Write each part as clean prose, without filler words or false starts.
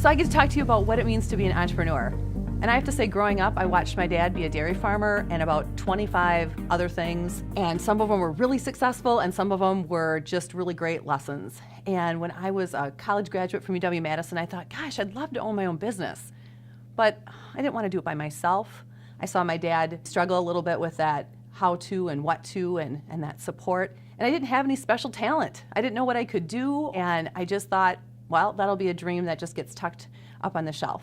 So I get to talk to you about what it means to be an entrepreneur. And I have to say, growing up, I watched my dad be a dairy farmer and about 25 other things. And some of them were really successful and some of them were just really great lessons. And when I was a college graduate from UW-Madison, I thought, gosh, I'd love to own my own business. But I didn't want to do it by myself. I saw my dad struggle a little bit with that how to and what to and that support. And I didn't have any special talent. I didn't know what I could do. And I just thought, well, that'll be a dream that just gets tucked up on the shelf.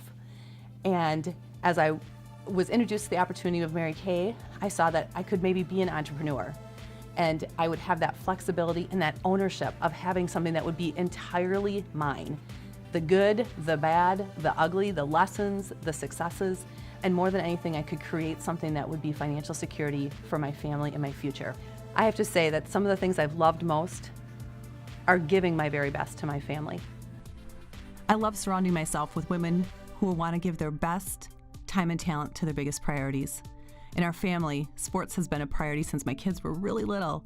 And as I was introduced to the opportunity of Mary Kay, I saw that I could maybe be an entrepreneur. And I would have that flexibility and that ownership of having something that would be entirely mine. The good, the bad, the ugly, the lessons, the successes, and more than anything, I could create something that would be financial security for my family and my future. I have to say that some of the things I've loved most are giving my very best to my family. I love surrounding myself with women who want to give their best time and talent to their biggest priorities. In our family, sports has been a priority since my kids were really little.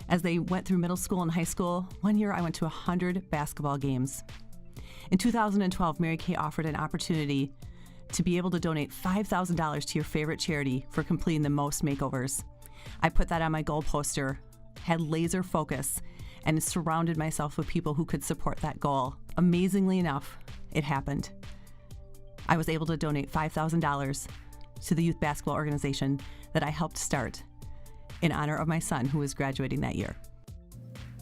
As they went through middle school and high school, one year I went to 100 basketball games. In 2012, Mary Kay offered an opportunity to be able to donate $5,000 to your favorite charity for completing the most makeovers. I put that on my goal poster, had laser focus, and surrounded myself with people who could support that goal. Amazingly enough, it happened. I was able to donate $5,000 to the youth basketball organization that I helped start in honor of my son who was graduating that year.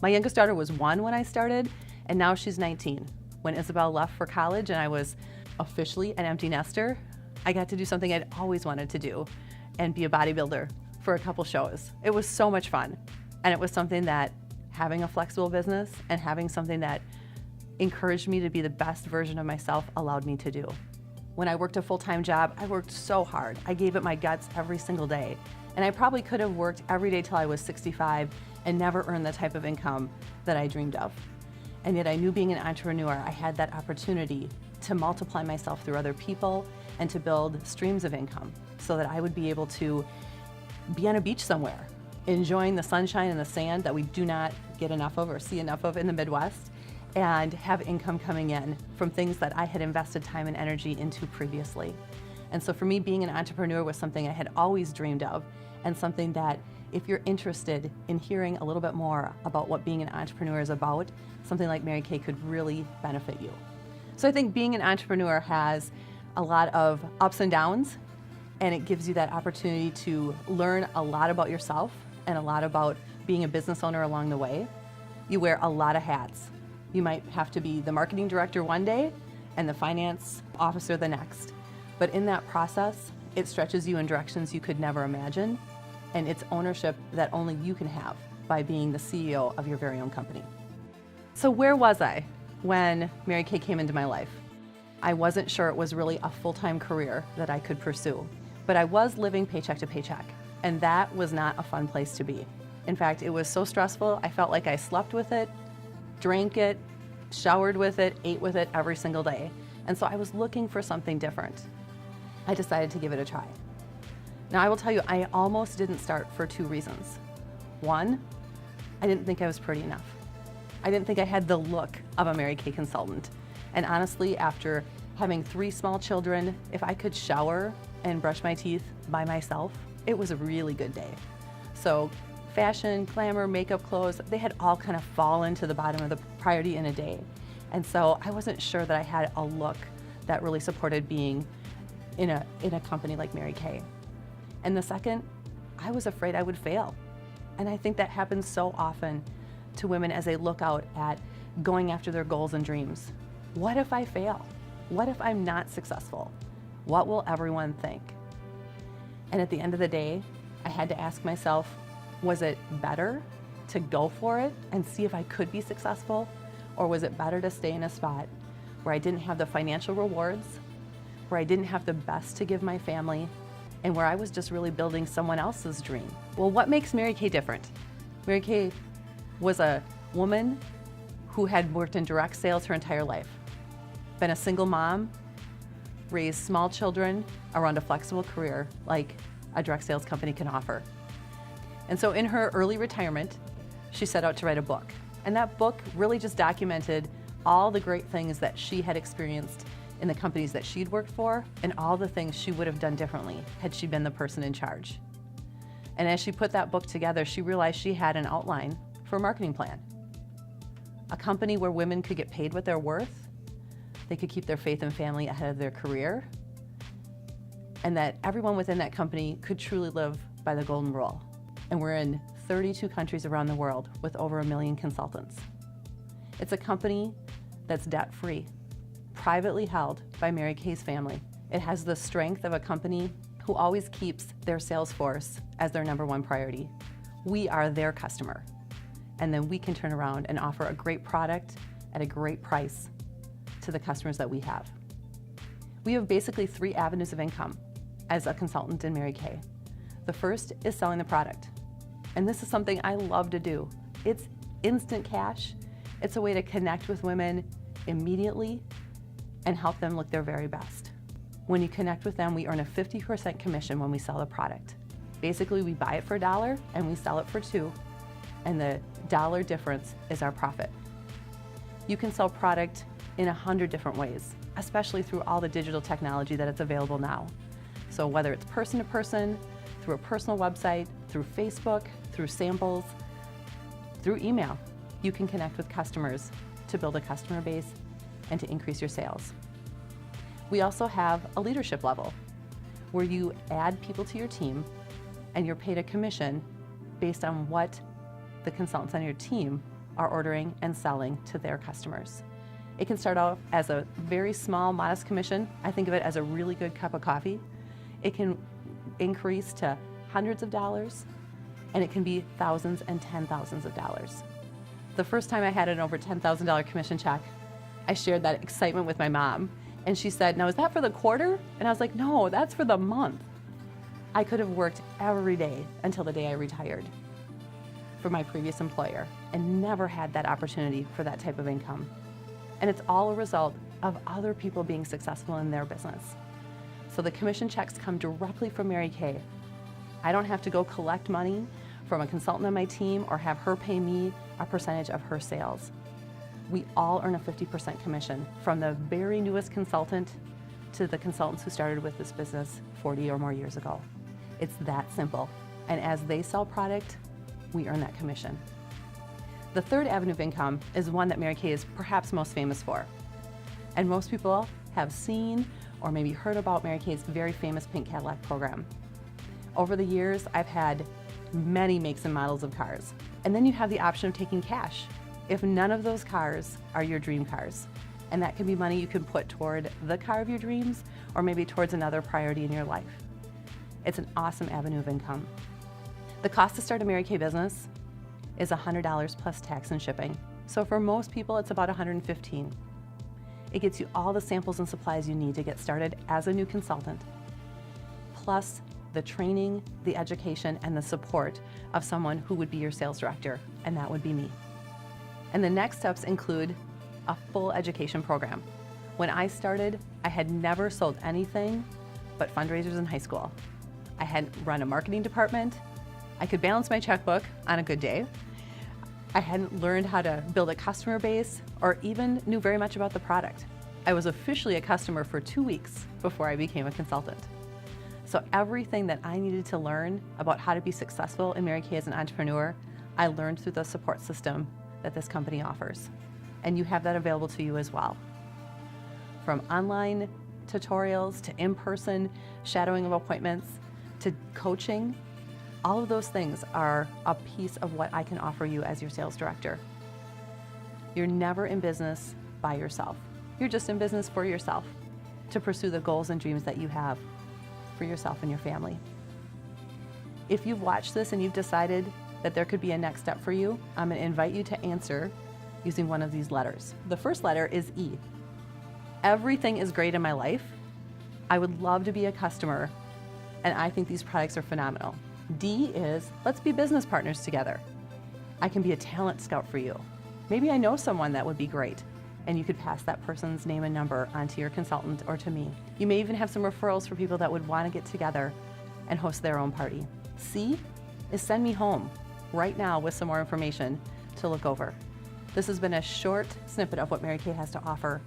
My youngest daughter was 1 when I started, and now she's 19. When Isabel left for college and I was officially an empty nester, I got to do something I'd always wanted to do and be a bodybuilder for a couple shows. It was so much fun. And it was something that having a flexible business and having something that encouraged me to be the best version of myself allowed me to do. When I worked a full-time job, I worked so hard. I gave it my guts every single day. And I probably could have worked every day till I was 65 and never earned the type of income that I dreamed of. And yet I knew being an entrepreneur, I had that opportunity to multiply myself through other people and to build streams of income so that I would be able to be on a beach somewhere, enjoying the sunshine and the sand that we do not get enough of or see enough of in the Midwest, and have income coming in from things that I had invested time and energy into previously. And so for me, being an entrepreneur was something I had always dreamed of, and something that if you're interested in hearing a little bit more about what being an entrepreneur is about, something like Mary Kay could really benefit you. So I think being an entrepreneur has a lot of ups and downs, and it gives you that opportunity to learn a lot about yourself and a lot about being a business owner along the way. You wear a lot of hats. You might have to be the marketing director one day and the finance officer the next. But in that process, it stretches you in directions you could never imagine, and it's ownership that only you can have by being the CEO of your very own company. So where was I when Mary Kay came into my life? I wasn't sure it was really a full-time career that I could pursue, but I was living paycheck to paycheck, and that was not a fun place to be. In fact, it was so stressful, I felt like I slept with it, drank it, showered with it, ate with it every single day. And so I was looking for something different. I decided to give it a try. Now I will tell you, I almost didn't start for 2 reasons. One, I didn't think I was pretty enough. I didn't think I had the look of a Mary Kay consultant. And honestly, after having 3 small children, if I could shower and brush my teeth by myself, it was a really good day. So fashion, glamour, makeup, clothes, they had all kind of fallen to the bottom of the priority in a day. And so I wasn't sure that I had a look that really supported being in a company like Mary Kay. And the second, I was afraid I would fail. And I think that happens so often to women as they look out at going after their goals and dreams. What if I fail? What if I'm not successful? What will everyone think? And at the end of the day, I had to ask myself, was it better to go for it and see if I could be successful? Or was it better to stay in a spot where I didn't have the financial rewards, where I didn't have the best to give my family, and where I was just really building someone else's dream? Well, what makes Mary Kay different? Mary Kay was a woman who had worked in direct sales her entire life, been a single mom, raised small children around a flexible career like a direct sales company can offer. And so in her early retirement, she set out to write a book. And that book really just documented all the great things that she had experienced in the companies that she'd worked for and all the things she would have done differently had she been the person in charge. And as she put that book together, she realized she had an outline for a marketing plan. A company where women could get paid what they're worth, they could keep their faith and family ahead of their career, and that everyone within that company could truly live by the golden rule. And we're in 32 countries around the world with over 1 million consultants. It's a company that's debt-free, privately held by Mary Kay's family. It has the strength of a company who always keeps their sales force as their #1 priority. We are their customer, and then we can turn around and offer a great product at a great price to the customers that we have. We have basically 3 avenues of income as a consultant in Mary Kay. The first is selling the product, and this is something I love to do. It's instant cash. It's a way to connect with women immediately and help them look their very best. When you connect with them, we earn a 50% commission when we sell the product. Basically, we buy it for $1 and we sell it for $2, and the dollar difference is our profit. You can sell product in 100 different ways, especially through all the digital technology that it's available now. So whether it's person to person, through a personal website, through Facebook, through samples, through email, you can connect with customers to build a customer base and to increase your sales. We also have a leadership level where you add people to your team and you're paid a commission based on what the consultants on your team are ordering and selling to their customers. It can start off as a very small, modest commission. I think of it as a really good cup of coffee. It can increase to hundreds of dollars, and it can be thousands and $10,000s of dollars. The first time I had an over $10,000 commission check, I shared that excitement with my mom, and she said, "Now, is that for the quarter?" And I was like, "No, that's for the month." I could have worked every day until the day I retired for my previous employer and never had that opportunity for that type of income. And it's all a result of other people being successful in their business. So the commission checks come directly from Mary Kay. I don't have to go collect money from a consultant on my team or have her pay me a percentage of her sales. We all earn a 50% commission, from the very newest consultant to the consultants who started with this business 40 or more years ago. It's that simple. And as they sell product, we earn that commission. The third avenue of income is one that Mary Kay is perhaps most famous for. And most people have seen or maybe heard about Mary Kay's very famous Pink Cadillac program. Over the years, I've had many makes and models of cars. And then you have the option of taking cash if none of those cars are your dream cars. And that can be money you can put toward the car of your dreams or maybe towards another priority in your life. It's an awesome avenue of income. The cost to start a Mary Kay business is $100 plus tax and shipping. So for most people, it's about $115. It gets you all the samples and supplies you need to get started as a new consultant, plus the training, the education, and the support of someone who would be your sales director, and that would be me. And the next steps include a full education program. When I started, I had never sold anything but fundraisers in high school. I hadn't run a marketing department. I could balance my checkbook on a good day. I hadn't learned how to build a customer base or even knew very much about the product. I was officially a customer for 2 weeks before I became a consultant. So everything that I needed to learn about how to be successful in Mary Kay as an entrepreneur, I learned through the support system that this company offers. And you have that available to you as well. From online tutorials to in-person shadowing of appointments to coaching, all of those things are a piece of what I can offer you as your sales director. You're never in business by yourself. You're just in business for yourself to pursue the goals and dreams that you have for yourself and your family. If you've watched this and you've decided that there could be a next step for you, I'm going to invite you to answer using one of these letters. The first letter is E. Everything is great in my life. I would love to be a customer, and I think these products are phenomenal. D is, let's be business partners together. I can be a talent scout for you. Maybe I know someone that would be great, and you could pass that person's name and number onto your consultant or to me. You may even have some referrals for people that would want to get together and host their own party. C is send me home right now with some more information to look over. This has been a short snippet of what Mary Kay has to offer.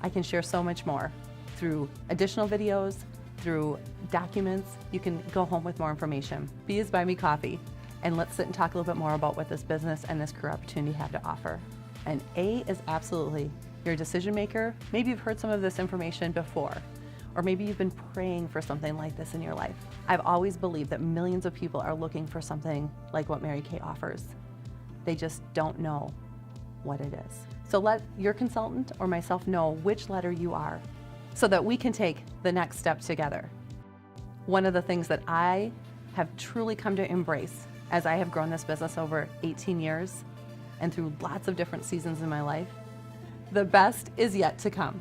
I can share so much more. through additional videos, through documents. You can go home with more information. B is Buy Me Coffee, and let's sit and talk a little bit more about what this business and this career opportunity have to offer. And A is absolutely your decision maker. Maybe you've heard some of this information before, or maybe you've been praying for something like this in your life. I've always believed that millions of people are looking for something like what Mary Kay offers. They just don't know what it is. So let your consultant or myself know which letter you are so that we can take the next step together. One of the things that I have truly come to embrace as I have grown this business over 18 years and through lots of different seasons in my life, the best is yet to come.